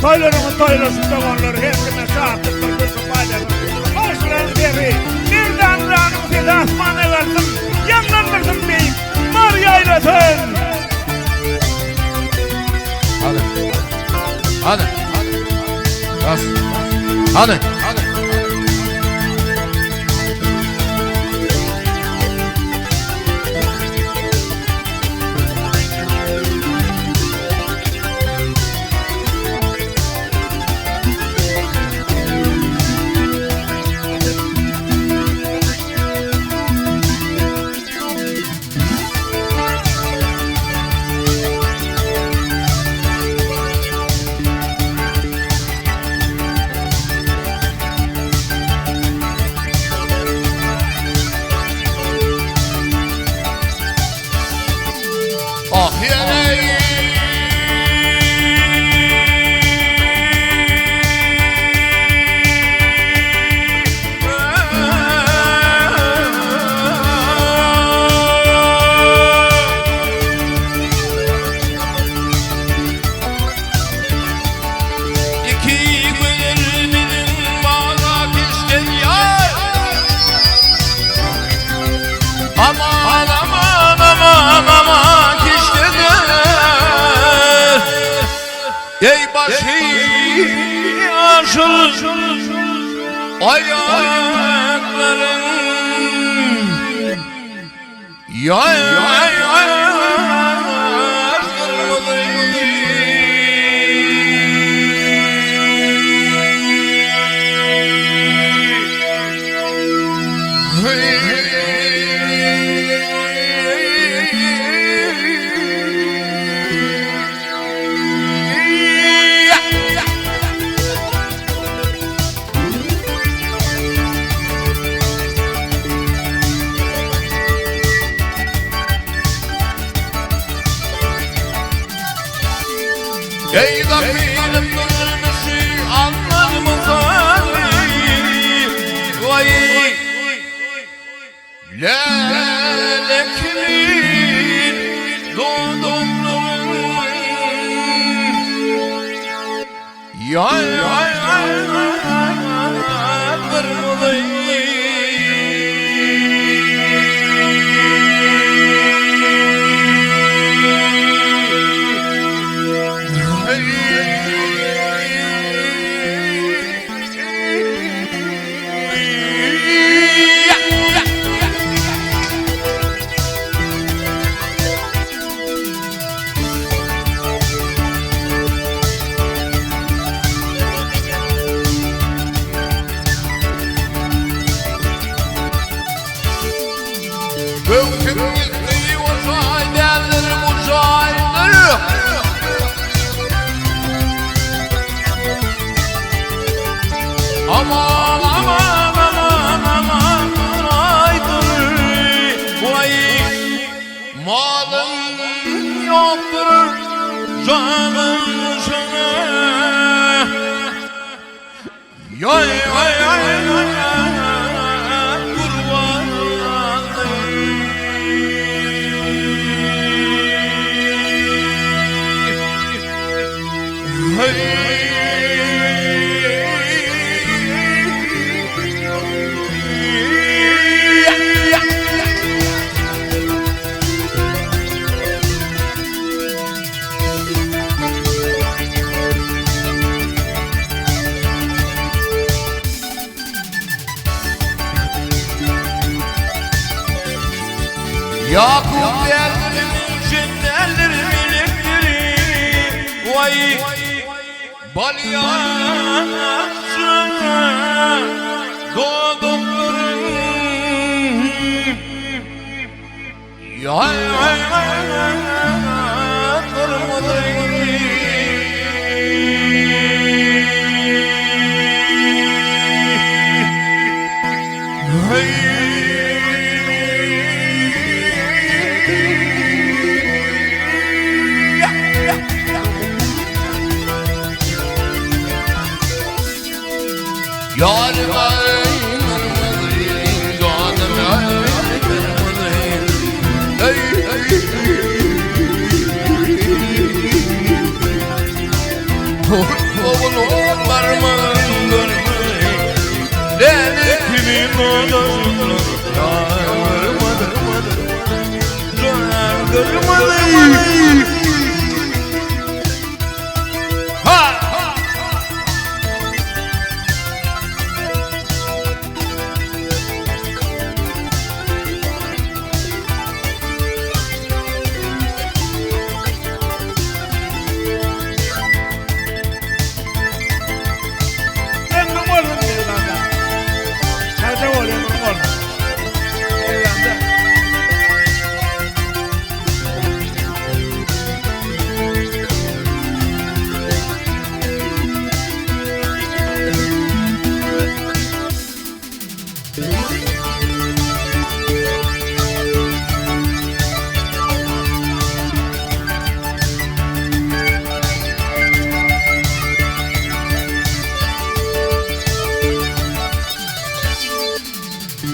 Toilerin toilusunda varlar, hepsine saatlik bir kızı faydalı. Hoşlan beri, birden ranım size asman eversin, yanlandırsın beyim, mar yaylasın. Hadi. Hadi. Bas. Hadi. Ah yeleğim İki gönlümün bana pişken yar Aman aman aman aman ey başı aşıl ayakların ey gafilin durmuşu anlar mı zalim vay leleklin doğdumluğun kırmızı Göktün gittiği o şahidedir bu şahidir Aman aman aman aman aydır vay malın yoktur canın sana Yay yay yay yay kurban Yakup derdimin cinlerlerimin Balyasına doğduklarım kırmadı. Yarim ay kırmalıyım, canım ay kırmalıyım. Ey ey oğlum varmalıyım görmeliyim. Deli kimin odasında kırmalıyım. Ha!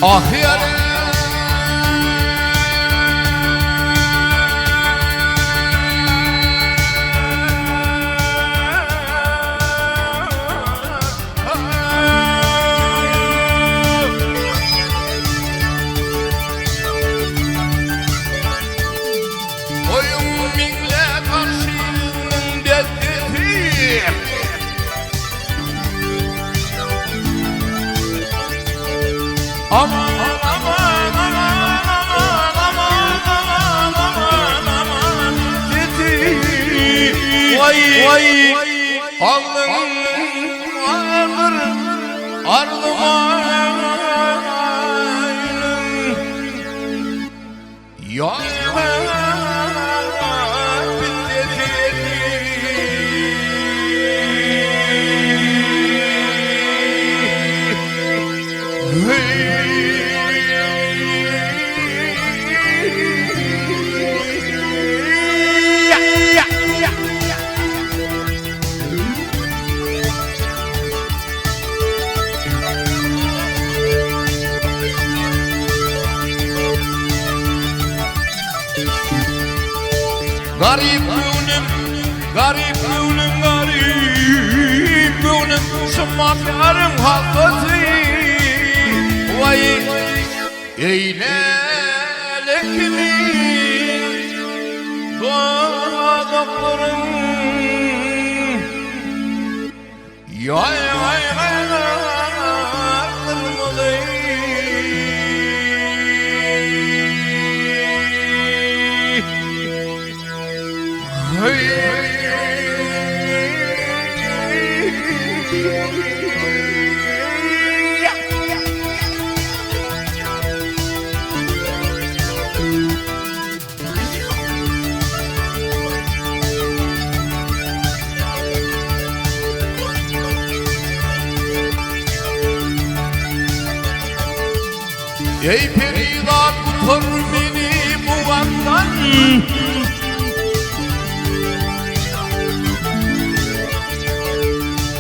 Ah yarim oyun mingle karşının deddeti. Aman aman aman aman aman aman aman aman dedi. Vay alnım ağır ardım aylım yanma garip gönlüm, garip gönlüm, garip gönlüm, şımak yarım haklısı. Vay eylele kimin doğduklarım. Yay vay vay ey periler kurtar beni bu vandan.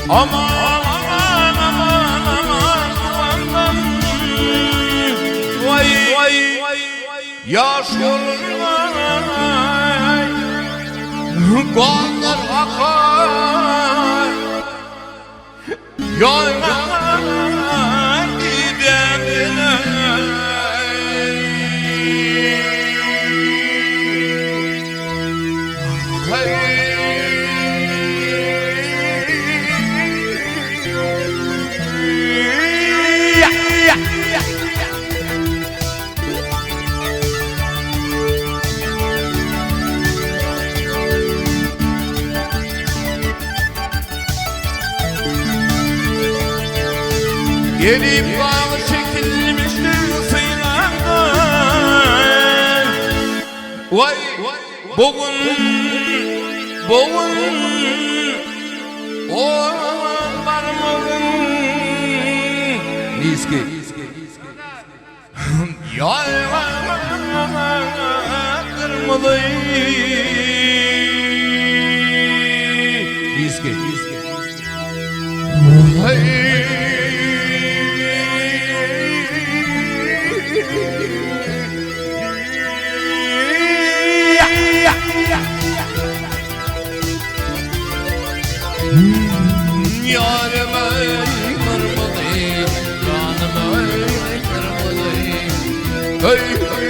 Aman aman aman aman vandan. Vay yaş yorulmay kanlar akar. Yayman gidemine. Gelip bağlı çekilmiştir sıylandan. Vay bugün o parmağın Niski kırmızı Niski Yarım kırmızı, canım kırmızı. Hey, hey.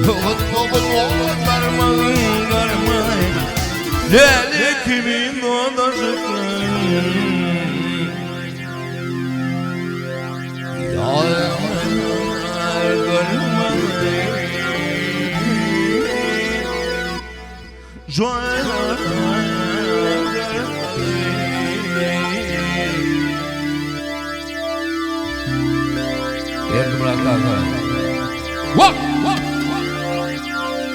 Oğul parmağın karmay, deli kimin odacıklarım. Yarım kırmızı. Yerdim rakaka. Vak!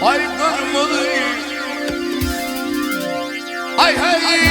Ay kırmızı. Ay hey!